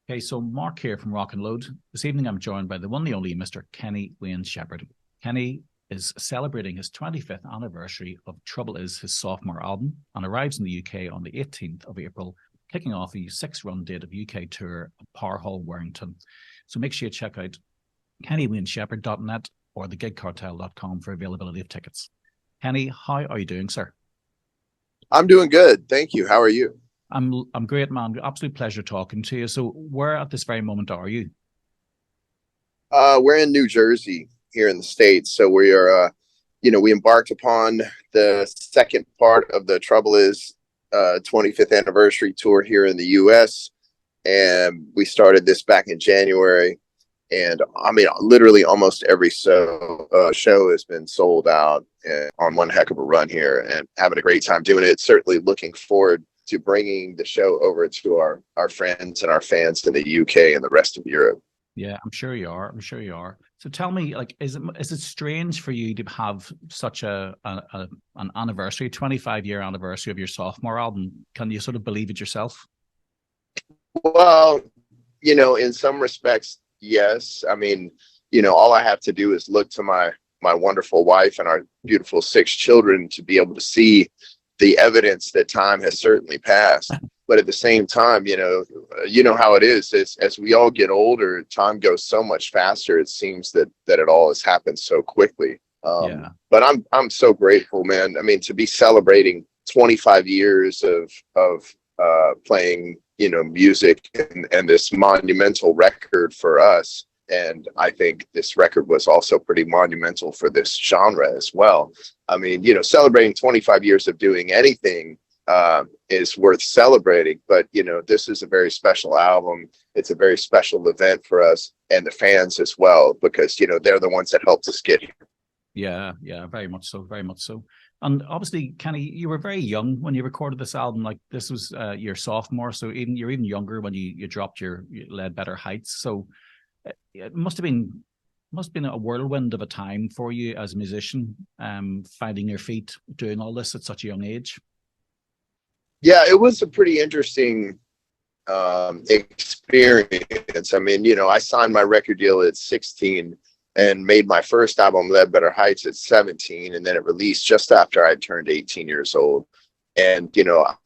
Okay, so Mark here from Rock and Load. This evening I'm joined by the one, the only Mr. Kenny Wayne Shepherd. Kenny is celebrating his 25th anniversary of Trouble Is, his sophomore album, and arrives in the UK on the 18th of April, kicking off a six-run date of UK tour at Parr, Warrington. So make sure you check out kennywayneshepherd.net or thegigcartel.com for availability of tickets. Kenny, how are you doing, sir? I'm doing good. Thank you. How are you? I'm great, man. Absolute pleasure talking to you. So where at this very moment are you? We're in New Jersey here in the States. So we are, we embarked upon the second part of the Trouble Is 25th anniversary tour here in the US. And we started this back in January. And I mean, literally almost every show has been sold out on one heck of a run here, and having a great time doing it. Certainly looking forward to bringing the show over to our friends and our fans in the UK and the rest of Europe. Yeah, I'm sure you are. I'm sure you are. So tell me, like, is it strange for you to have such an anniversary, 25-year anniversary of your sophomore album? Can you sort of believe it yourself? Well, in some respects, yes. I mean, all I have to do is look to my wonderful wife and our beautiful 6 children to be able to see the evidence that time has certainly passed. But at the same time, you know how it is. As we all get older, time goes so much faster. It seems that it all has happened so quickly. Yeah. But I'm so grateful, man. I mean, to be celebrating 25 years of playing, music and this monumental record for us. And I think this record was also pretty monumental for this genre as well. I mean, celebrating 25 years of doing anything is worth celebrating. But, this is a very special album. It's a very special event for us and the fans as well, because, they're the ones that helped us get here. Yeah, very much so, very much so. And obviously, Kenny, you were very young when you recorded this album. Like, this was your sophomore, so you're even younger when you dropped your Ledbetter Heights. So it must have been a whirlwind of a time for you as a musician, finding your feet, doing all this at such a young age. Yeah, it was a pretty interesting experience. I mean, I signed my record deal at 16 and made my first album, Ledbetter Heights, at 17, and then it released just after I turned 18 years old. And,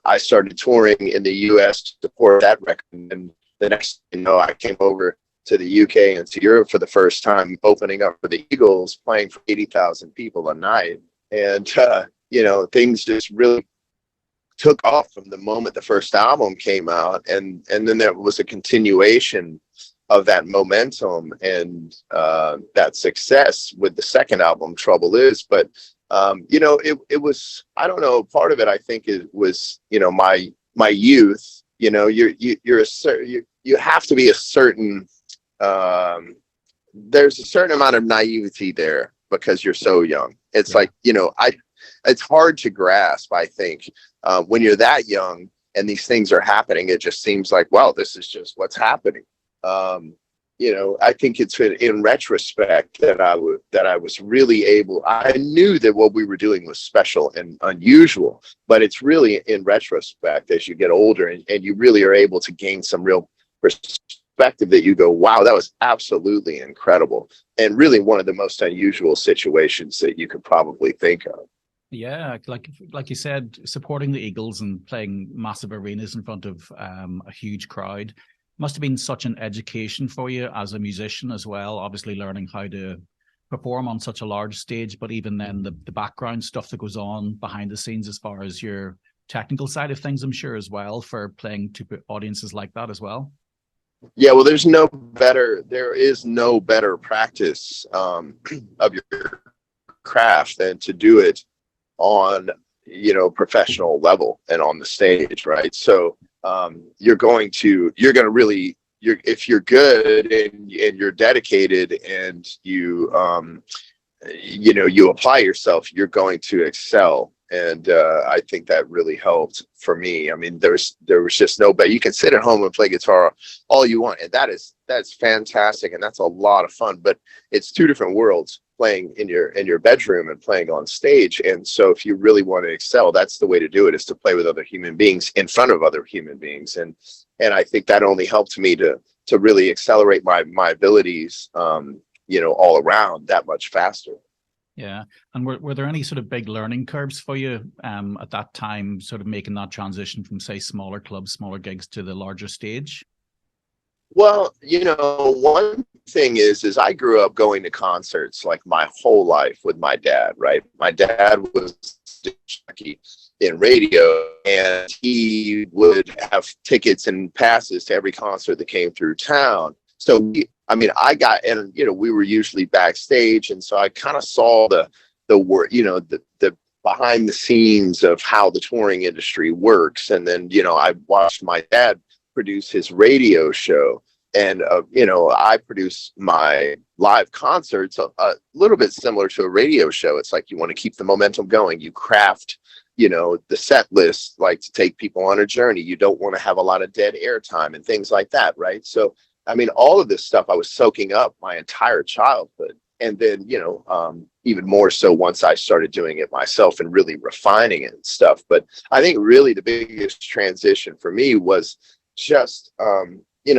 I started touring in the US to support that record. And the next, I came over to the UK and to Europe for the first time, opening up for the Eagles, playing for 80,000 people a night. And, things just really took off from the moment the first album came out. And then there was a continuation of that momentum and that success with the second album, Trouble Is. But, it was, I don't know, part of it, I think it was, my youth. You have to be a certain, there's a certain amount of naivety there because you're so young. It's like, it's hard to grasp, I think, when you're that young and these things are happening. It just seems like, wow, this is just what's happening. I think it's in retrospect that I was really able. I knew that what we were doing was special and unusual, but it's really in retrospect as you get older and you really are able to gain some real perspective that you go, wow, that was absolutely incredible. And really one of the most unusual situations that you could probably think of. Yeah, like you said, supporting the Eagles and playing massive arenas in front of a huge crowd must have been such an education for you as a musician as well. Obviously, learning how to perform on such a large stage, but even then the background stuff that goes on behind the scenes as far as your technical side of things, I'm sure, as well, for playing to audiences like that as well. Yeah, well, there is no better practice of your craft than to do it on professional level and on the stage, right? So if you're good and you're dedicated and you apply yourself, you're going to excel. And I think that really helped for me. I mean, there was just no better. You can sit at home and play guitar all you want, and that's fantastic, and that's a lot of fun. But it's two different worlds, playing in your bedroom and playing on stage. And so, if you really want to excel, that's the way to do it: is to play with other human beings in front of other human beings. And And I think that only helped me to really accelerate my abilities, all around that much faster. Yeah. And were there any sort of big learning curves for you at that time, sort of making that transition from, say, smaller clubs, smaller gigs to the larger stage? Well, one thing is I grew up going to concerts like my whole life with my dad, right? My dad was in radio, and he would have tickets and passes to every concert that came through town. So I got, and we were usually backstage, and so I kind of saw the work, the behind the scenes of how the touring industry works. And then I watched my dad produce his radio show, and I produce my live concerts a little bit similar to a radio show. It's like you want to keep the momentum going. You craft the set list, like, to take people on a journey. You don't want to have a lot of dead air time and things like that, right? So all of this stuff I was soaking up my entire childhood. And then, even more so once I started doing it myself and really refining it and stuff. But I think really the biggest transition for me was just,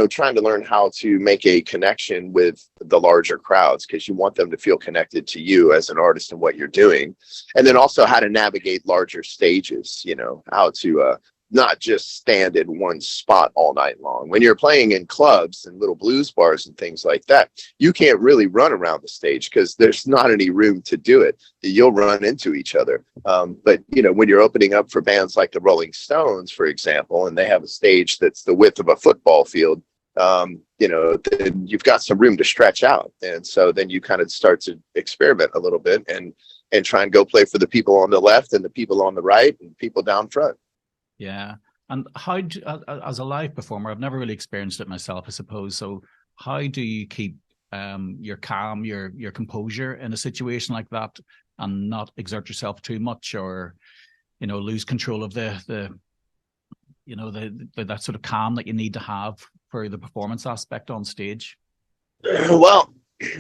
trying to learn how to make a connection with the larger crowds, because you want them to feel connected to you as an artist and what you're doing. And then also how to navigate larger stages, how to, not just stand in one spot all night long. When you're playing in clubs and little blues bars and things like that, you can't really run around the stage because there's not any room to do it. You'll run into each other. But when you're opening up for bands like the Rolling Stones, for example, and they have a stage that's the width of a football field, then you've got some room to stretch out. And so then you kind of start to experiment a little bit and try and go play for the people on the left and the people on the right and people down front. Yeah. And how, as a live performer, I've never really experienced it myself, I suppose. So how do you keep your calm, your composure in a situation like that, and not exert yourself too much, or, lose control of the that sort of calm that you need to have for the performance aspect on stage? Well,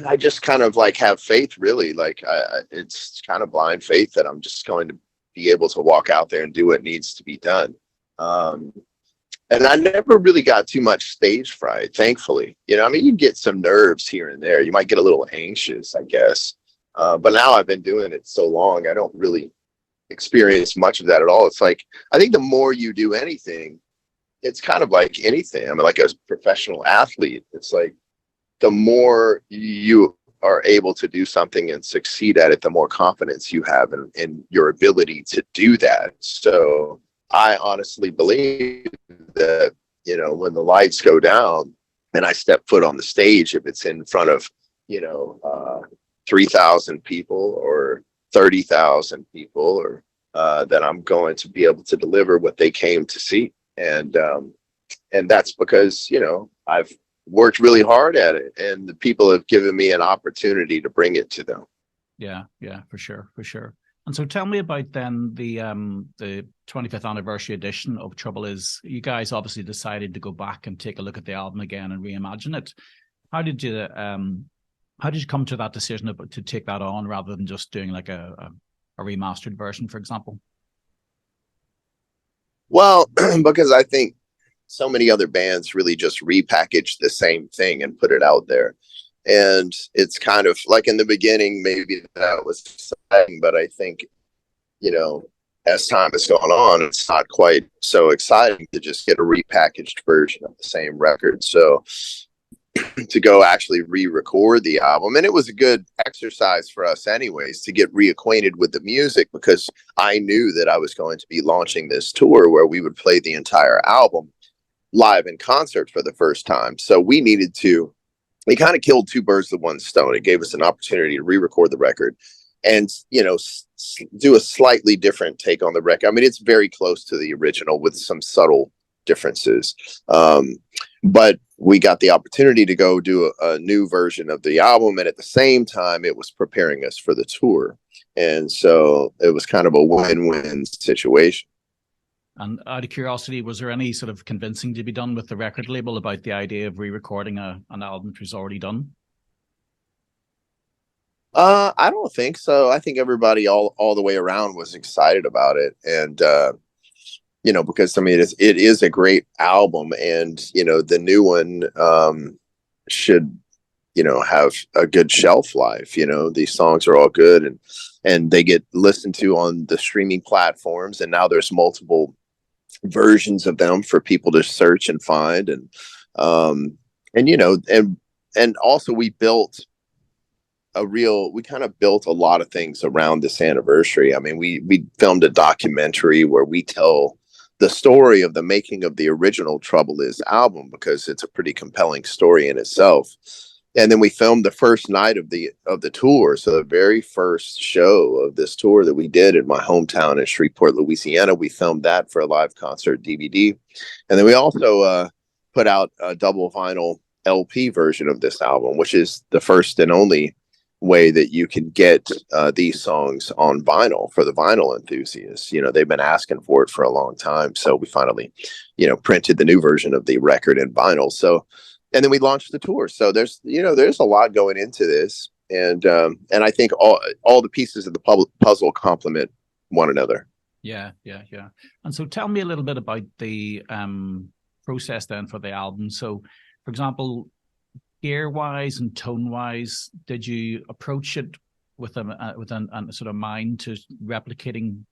I just kind of have faith, really. It's kind of blind faith that I'm just going to be able to walk out there and do what needs to be done. And I never really got too much stage fright, thankfully. You get some nerves here and there. You might get a little anxious, I guess. But now I've been doing it so long, I don't really experience much of that at all. It's like, I think the more you do anything, it's kind of like anything. Like a professional athlete, it's like the more you are able to do something and succeed at it, the more confidence you have in your ability to do that. So I honestly believe that, when the lights go down and I step foot on the stage, if it's in front of, 3,000 people or 30,000 people, or that I'm going to be able to deliver what they came to see. And that's because, I've worked really hard at it, and the people have given me an opportunity to bring it to them. Yeah, for sure. And so tell me about then the 25th anniversary edition of Trouble Is. You guys obviously decided to go back and take a look at the album again and reimagine it. How did you come to that decision to take that on rather than just doing like a remastered version, for example? Well, because I think so many other bands really just repackage the same thing and put it out there. And it's kind of like, in the beginning, maybe that was exciting, but I think, as time has gone on, it's not quite so exciting to just get a repackaged version of the same record. So to go actually re-record the album, and it was a good exercise for us anyways, to get reacquainted with the music, because I knew that I was going to be launching this tour where we would play the entire album live in concert for the first time. So we kind of killed two birds with one stone. It gave us an opportunity to re-record the record and, do a slightly different take on the record. It's very close to the original with some subtle differences. But we got the opportunity to go do a new version of the album. And at the same time, it was preparing us for the tour. And so it was kind of a win-win situation. And out of curiosity, was there any sort of convincing to be done with the record label about the idea of re-recording an album which was already done? I don't think so. I think everybody all the way around was excited about it. And, because I mean, it is a great album, and the new one should have a good shelf life. These songs are all good, and they get listened to on the streaming platforms, and now there's multiple versions of them for people to search and find, and also we kind of built a lot of things around this anniversary. I mean, we filmed a documentary where we tell the story of the making of the original Trouble Is album, because it's a pretty compelling story in itself. And then we filmed the first night of the tour. So the very first show of this tour that we did in my hometown in Shreveport, Louisiana, we filmed that for a live concert DVD. And then we also put out a double vinyl LP version of this album, which is the first and only way that you can get these songs on vinyl for the vinyl enthusiasts. They've been asking for it for a long time. So we finally, printed the new version of the record in vinyl. So, and then we launched the tour. So there's a lot going into this. And I think all the pieces of the puzzle complement one another. Yeah. And so tell me a little bit about the process then for the album. So, for example, gear-wise and tone-wise, did you approach it with a sort of mind to replicating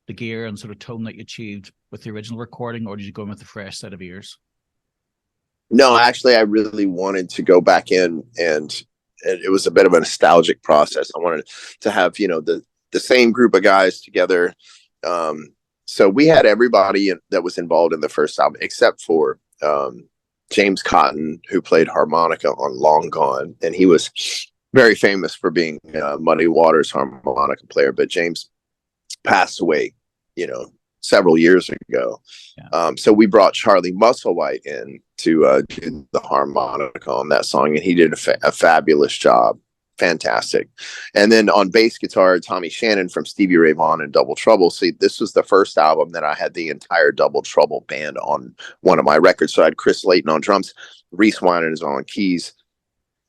the gear and sort of tone that you achieved with the original recording, or did you go in with a fresh set of ears? No, actually, I really wanted to go back in, and it was a bit of a nostalgic process. I wanted to have, the same group of guys together. So we had everybody that was involved in the first album, except for James Cotton, who played harmonica on Long Gone, and he was very famous for being Muddy Waters' harmonica player. But James passed away, several years ago. Yeah. So we brought Charlie Musselwhite in to do the harmonica on that song, and he did a fabulous job. Fantastic. And then on bass guitar, Tommy Shannon from Stevie Ray Vaughan and Double Trouble. See, this was the first album that I had the entire Double Trouble band on one of my records. So I had Chris Layton on drums, Reese Winans on keys,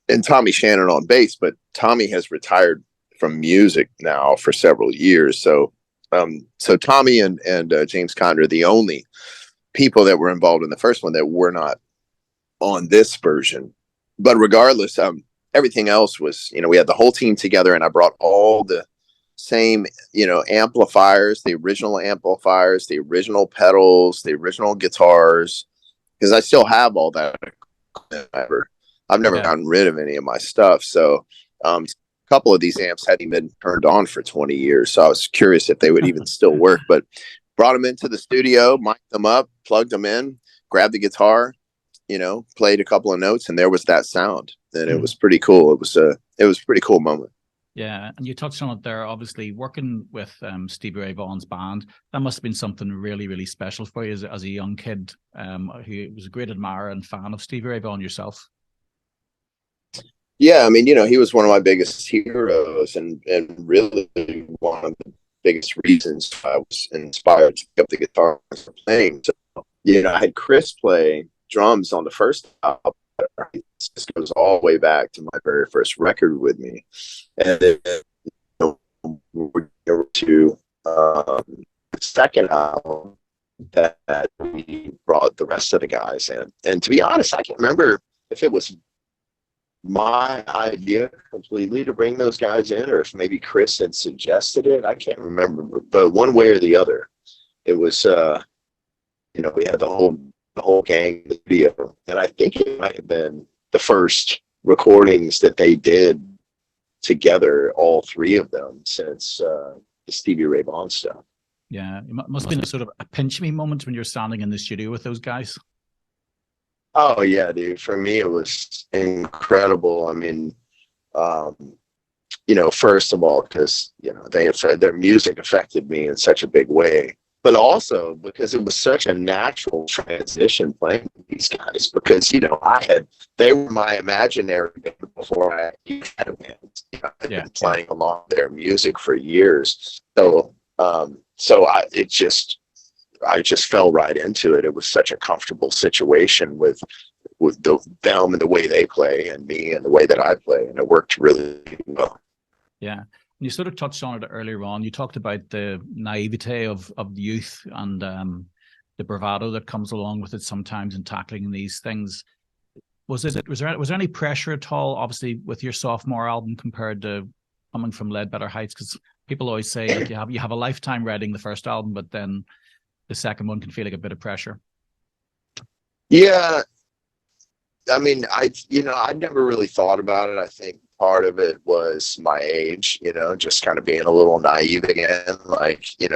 and Tommy Shannon on bass. But Tommy has retired from music now for several years. So Tommy and James Conner are the only people that were involved in the first one that were not on this version. But regardless, everything else was, we had the whole team together, and I brought all the same, amplifiers, the original pedals, the original guitars, because I still have all that. I've never gotten rid of any of my stuff. So a couple of these amps hadn't been turned on for 20 years. So I was curious if they would even still work, but brought them into the studio, mic'd them up, plugged them in, grabbed the guitar, played a couple of notes, and there was that sound. And it was pretty cool. It was a pretty cool moment. Yeah, and you touched on it there. Obviously, working with Stevie Ray Vaughan's band, that must have been something really, really special for you as a young kid who was a great admirer and fan of Stevie Ray Vaughan yourself. Yeah, I mean, he was one of my biggest heroes, and really one of the biggest reasons I was inspired to pick up the guitar for playing. So, I had Chris play drums on the first album. This goes all the way back to my very first record with me, and then we go to the second album that we brought the rest of the guys in. And to be honest, I can't remember if it was my idea completely to bring those guys in, or if maybe Chris had suggested it. I can't remember, but one way or the other, it was we had the whole gang in the video, and I think it might have been the first recordings that they did together, all three of them, since the Stevie Ray Vaughan stuff. Yeah, it must have been a sort of a pinch me moment when you're standing in the studio with those guys. Oh yeah, dude. For me, it was incredible. I mean, first of all, because their music affected me in such a big way, but also because it was such a natural transition playing with these guys. Because they were my imaginary band before I had a band. I'd been playing along their music for years, so I just fell right into it. It was such a comfortable situation with them and the way they play, and me and the way that I play, and it worked really well. Yeah. You sort of touched on it earlier on. You talked about the naivete of youth and the bravado that comes along with it sometimes in tackling these things. Was there any pressure at all, obviously, with your sophomore album compared to coming from Ledbetter Heights? Because people always say, like, you have a lifetime writing the first album, but then the second one can feel like a bit of pressure. Yeah, I mean, I never really thought about it. I think part of it was my age, just kind of being a little naive again. Like, it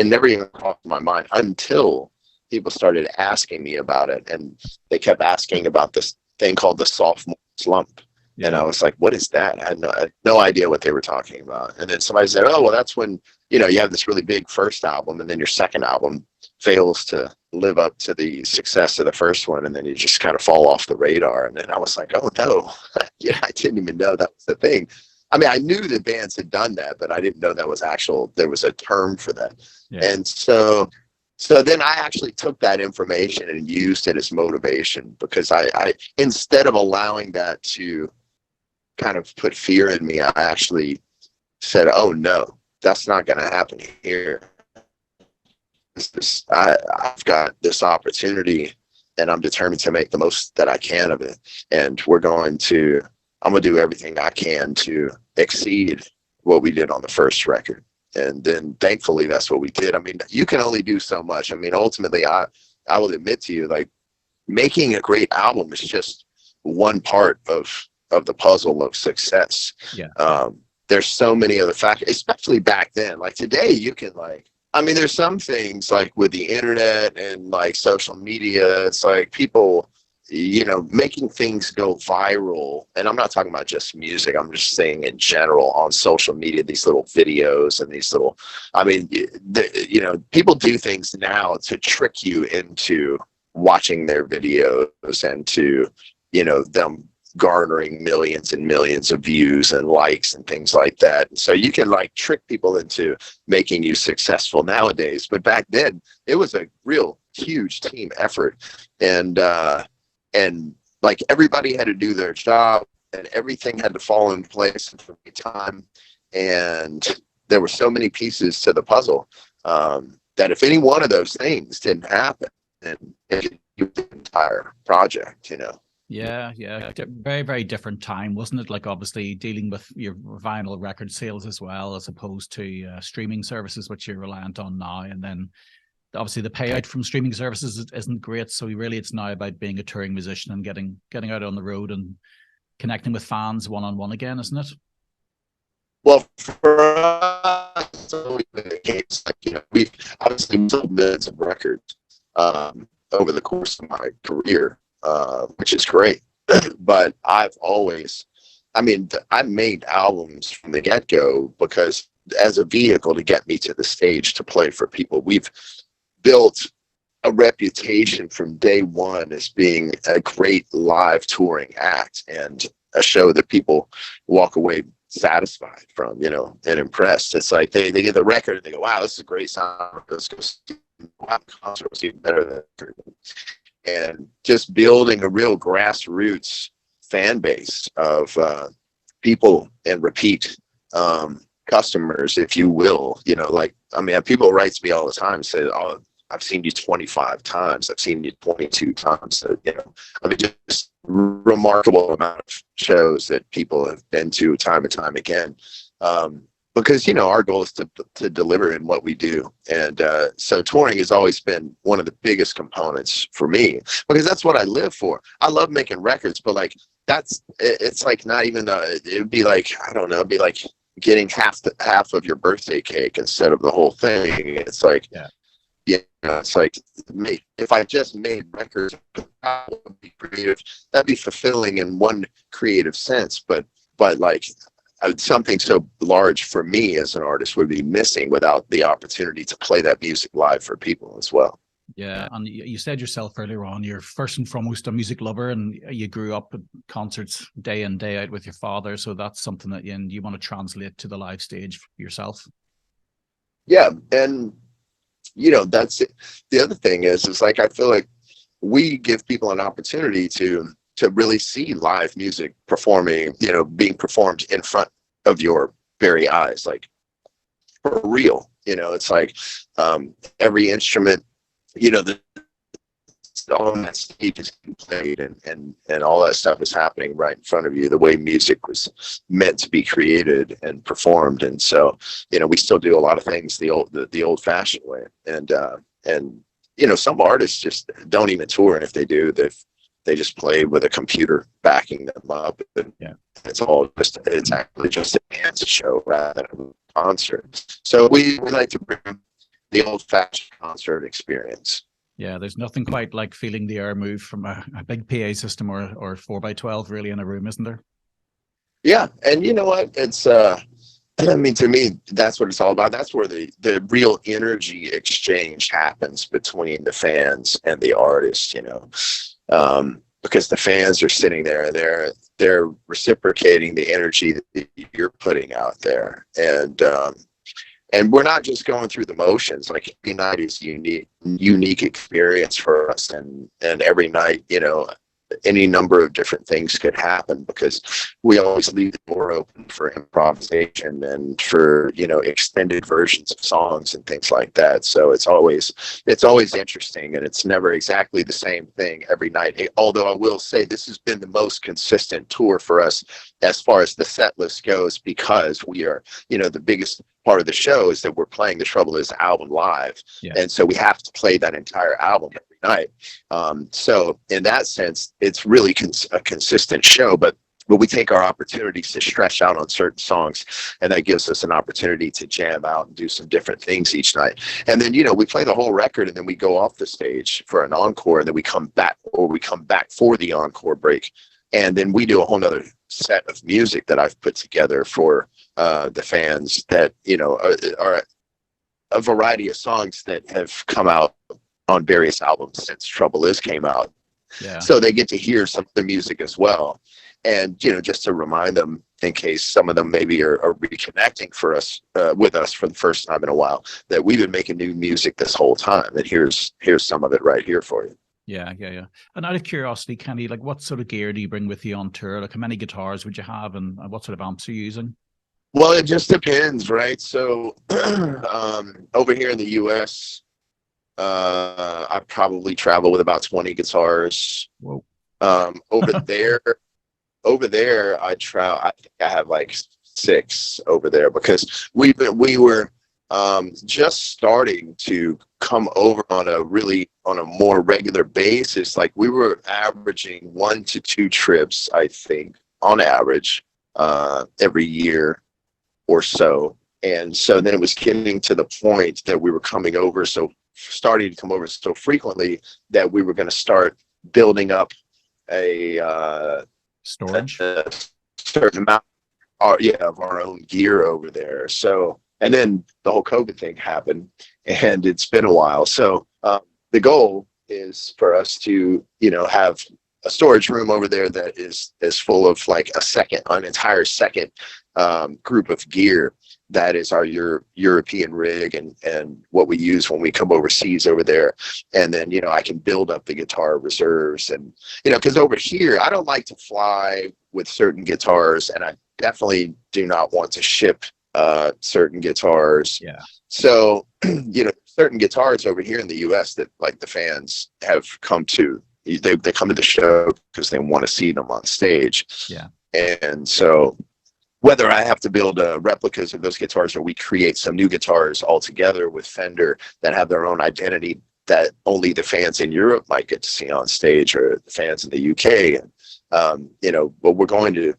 never even crossed my mind until people started asking me about it. And they kept asking about this thing called the sophomore slump. Yeah. And I was like, what is that? I had no idea what they were talking about. And then somebody said, oh, well, that's when, you have this really big first album, and then your second album fails to live up to the success of the first one, and then you just kind of fall off the radar. And then I was like, oh no, I didn't even know that was the thing. I mean, I knew that bands had done that, but I didn't know there was a term for that. Yeah. And so then I actually took that information and used it as motivation, because I instead of allowing that to kind of put fear in me, I actually said, oh no, that's not going to happen here. I've got this opportunity, and I'm determined to make the most that I can of it. And I'm going to do everything I can to exceed what we did on the first record. And then thankfully that's what we did. I mean, you can only do so much. I mean, ultimately, I will admit to you, like, making a great album is just one part of the puzzle of success. Yeah. There's so many other factors, especially back then. Like today, you can there's some things like with the internet and like social media, it's like people, making things go viral. And I'm not talking about just music. I'm just saying in general on social media, these little videos and these little, people do things now to trick you into watching their videos and to, them garnering millions and millions of views and likes and things like that. So you can trick people into making you successful nowadays. But back then it was a real huge team effort. And everybody had to do their job, and everything had to fall in place for the time. And there were so many pieces to the puzzle that if any one of those things didn't happen, then it would be the entire project, Yeah. Very, very different time, wasn't it? Like, obviously dealing with your vinyl record sales as well, as opposed to streaming services, which you're reliant on now. And then obviously the payout from streaming services isn't great. So really it's now about being a touring musician and getting out on the road and connecting with fans one-on-one again, isn't it? Well, for us, it's always been the case. We've obviously sold millions of records over the course of my career. Which is great. But I made albums from the get-go because as a vehicle to get me to the stage to play for people. We've built a reputation from day one as being a great live touring act and a show that people walk away satisfied from, and impressed. It's like they get the record and they go, wow, this is a great sound. Let's go see the concert. Was even better than that. And just building a real grassroots fan base of people and repeat customers, if you will. People write to me all the time and say, oh, I've seen you 25 times. I've seen you 22 times. So, just remarkable amount of shows that people have been to time and time again. Because, our goal is to deliver in what we do. And so touring has always been one of the biggest components for me, because that's what I live for. I love making records, but it's like not even, it would be like, I don't know, it'd be like getting half of your birthday cake instead of the whole thing. It's like, it's like, if I just made records, that would be creative. That'd be fulfilling in one creative sense. But something so large for me as an artist would be missing without the opportunity to play that music live for people as well. Yeah, and you said yourself earlier on, you're first and foremost a music lover, and you grew up at concerts day in, day out with your father. So that's something that you want to translate to the live stage yourself. Yeah, and that's it. The other thing is like I feel like we give people an opportunity to really see live music performing, being performed in front of your very eyes, like for real. It's like every instrument, the on that stage is being played, and all that stuff is happening right in front of you, the way music was meant to be created and performed. And so, we still do a lot of things the old fashioned way. And some artists just don't even tour, and if they do, they just play with a computer backing them up, and it's actually just a dance show rather than a concert. So we like to bring the old fashioned concert experience. Yeah, there's nothing quite like feeling the air move from a big PA system or 4x12 really in a room, isn't there? Yeah, and you know what? It's I mean, to me, that's what it's all about. That's where the real energy exchange happens between the fans and the artists, because the fans are sitting there and they're reciprocating the energy that you're putting out there. And we're not just going through the motions. Like, every night is unique experience for us. And every night, any number of different things could happen, because we always leave the door open for improvisation and for, extended versions of songs and things like that. So it's always interesting, and it's never exactly the same thing every night. Although I will say this has been the most consistent tour for us as far as the set list goes, because we are, the biggest part of the show is that we're playing the Trouble Is album live. Yeah. And so we have to play that entire album every night. So in that sense, it's really a consistent show, but we take our opportunities to stretch out on certain songs, and that gives us an opportunity to jam out and do some different things each night. And then, we play the whole record, and then we go off the stage for an encore, and then we come back for the encore break. And then we do a whole nother set of music that I've put together for the fans that, are a variety of songs that have come out on various albums since Trouble Is came out. Yeah. So they get to hear some of the music as well. And, just to remind them, in case some of them maybe are reconnecting with us for the first time in a while, that we've been making new music this whole time. And here's some of it right here for you. Yeah. And out of curiosity, Kenny, like, what sort of gear do you bring with you on tour? Like, how many guitars would you have, and what sort of amps are you using? Well, it just depends, right? So over here in the U.S., I probably travel with about 20 guitars. Whoa. Over there, I think I have like 6 over there, because we were just starting to come over on a more regular basis. Like, we were averaging 1 to 2 trips, I think, on average, every year or so. And so then it was getting to the point that we were starting to come over so frequently that we were going to start building up a storage, a certain amount of our own gear over there. So, and then the whole COVID thing happened, and it's been a while. So the goal is for us to, have a storage room over there that is full of like an entire second group of gear. That is our European rig and what we use when we come overseas over there. And then, I can build up the guitar reserves, and, because over here, I don't like to fly with certain guitars, and I definitely do not want to ship certain guitars. Yeah. So, certain guitars over here in the US that, like, the fans have come to, they come to the show because they want to see them on stage. Yeah. And so, whether I have to build replicas of those guitars, or we create some new guitars altogether with Fender that have their own identity that only the fans in Europe might get to see on stage, or the fans in the UK. And, but we're going to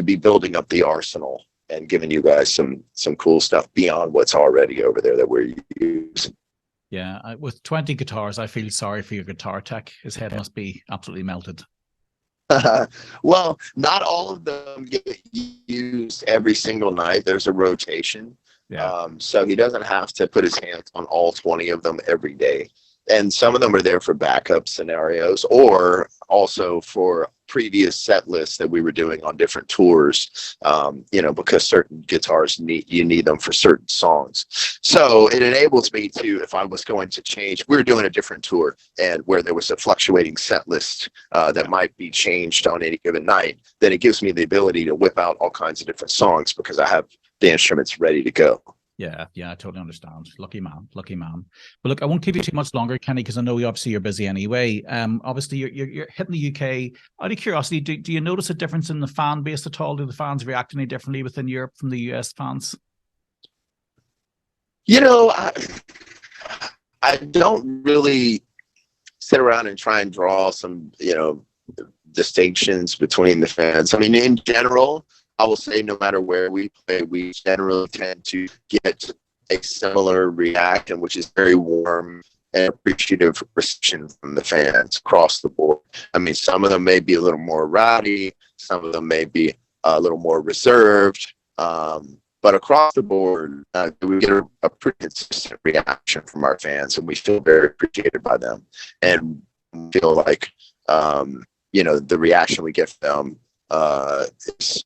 be building up the arsenal and giving you guys some cool stuff beyond what's already over there that we're using. Yeah. With 20 guitars, I feel sorry for your guitar tech. His head must be absolutely melted. Well, not all of them get used every single night. There's a rotation. Yeah. So he doesn't have to put his hands on all 20 of them every day. And some of them are there for backup scenarios, or also for previous set lists that we were doing on different tours, because certain guitars you need them for certain songs. So it enables me to, if I was going to change, we were doing a different tour, and where there was a fluctuating set list that might be changed on any given night, then it gives me the ability to whip out all kinds of different songs, because I have the instruments ready to go. Yeah, I totally understand. Lucky man, lucky man. But look, I won't keep you too much longer, Kenny, because I know obviously you're busy anyway. Obviously you're hitting the UK. Out of curiosity, do you notice a difference in the fan base at all? Do the fans react any differently within Europe from the US fans? You know, I don't really sit around and try and draw some, distinctions between the fans. I mean, in general, I will say no matter where we play, we generally tend to get a similar reaction, which is very warm and appreciative reception from the fans across the board. I mean, some of them may be a little more rowdy, some of them may be a little more reserved, but across the board, we get a pretty consistent reaction from our fans, and we feel very appreciated by them, and feel like the reaction we get from them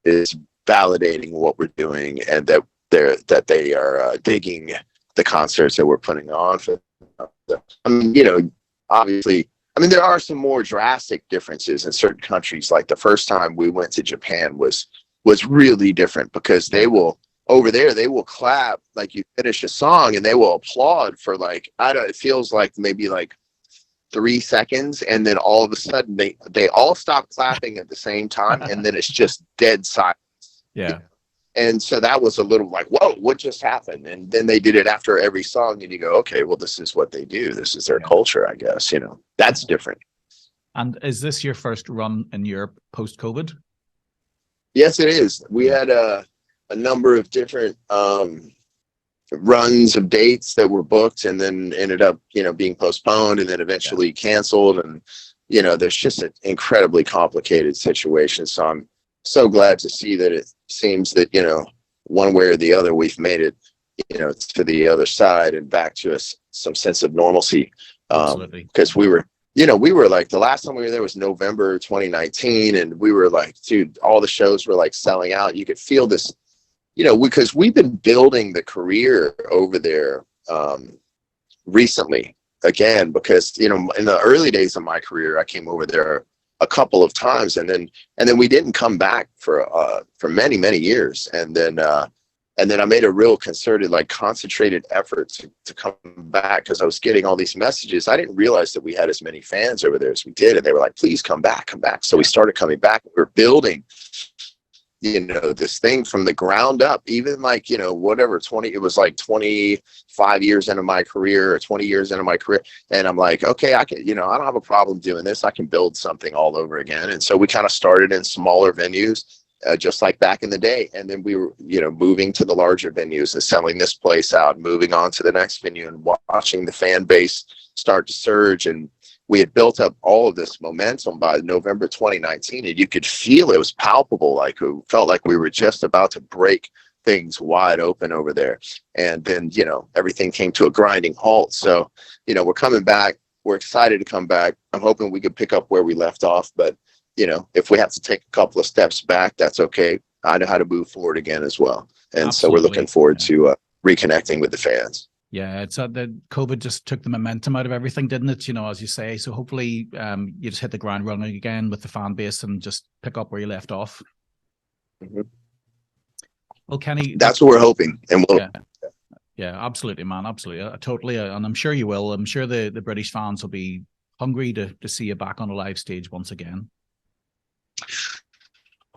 is validating what we're doing, and that they are digging the concerts that we're putting on for them. I mean, obviously, there are some more drastic differences in certain countries. Like the first time we went to Japan was really different, because they will clap like you finish a song, and they will applaud for it feels like maybe 3 seconds, and then all of a sudden they all stop clapping at the same time, and then it's just dead silence. Yeah. And so that was a little like, whoa, what just happened? And then they did it after every song, and you go, okay, well, this is what they do. This is their culture, I guess. That's different. And is this your first run in Europe post-COVID? Yes, it is. We had a number of different runs of dates that were booked, and then ended up being postponed, and then eventually canceled, and there's just an incredibly complicated situation. So I'm so glad to see that it seems that one way or the other we've made it to the other side and back to some sense of normalcy, because we were like, the last time we were there was November 2019, and we were like, dude, all the shows were like selling out. You could feel this, because we've been building the career over there recently again, because in the early days of my career, I came over there a couple of times, and then we didn't come back for many years, and then I made a real concerted, concentrated effort to come back, because I was getting all these messages. I didn't realize that we had as many fans over there as we did, and they were like, please come back. So we started coming back. We were building this thing from the ground up, even it was like 25 years into my career, or 20 years into my career. And I'm like, okay, I can, I don't have a problem doing this. I can build something all over again. And so we kind of started in smaller venues, just like back in the day. And then we were, moving to the larger venues and selling this place out, moving on to the next venue, and watching the fan base start to surge. And we had built up all of this momentum by November 2019, and you could feel it was palpable. It felt like we were just about to break things wide open over there. And then, everything came to a grinding halt. So, we're coming back. We're excited to come back. I'm hoping we could pick up where we left off. But, if we have to take a couple of steps back, that's okay. I know how to move forward again as well. And So we're looking forward to reconnecting with the fans. Yeah, it's that COVID just took the momentum out of everything, didn't it? As you say. So hopefully you just hit the ground running again with the fan base and just pick up where you left off. Mm-hmm. Well, Kenny, that's what we're hoping, and we'll. Yeah, absolutely, man, absolutely, totally, and I'm sure you will. I'm sure the British fans will be hungry to see you back on a live stage once again.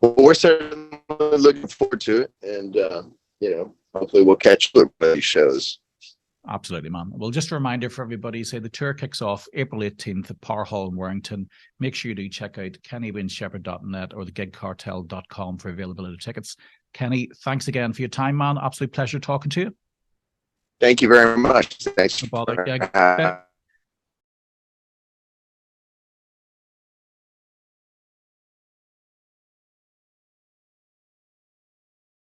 Well, we're certainly looking forward to it, and hopefully we'll catch up with these shows. Absolutely, man. Well, just a reminder for everybody, say the tour kicks off April 18th at Parr in Warrington. Make sure you do check out kennywayneshepherd.net or thegigcartel.com for availability of tickets. Kenny, thanks again for your time, man. Absolute pleasure talking to you. Thank you very much. Thanks. No bother.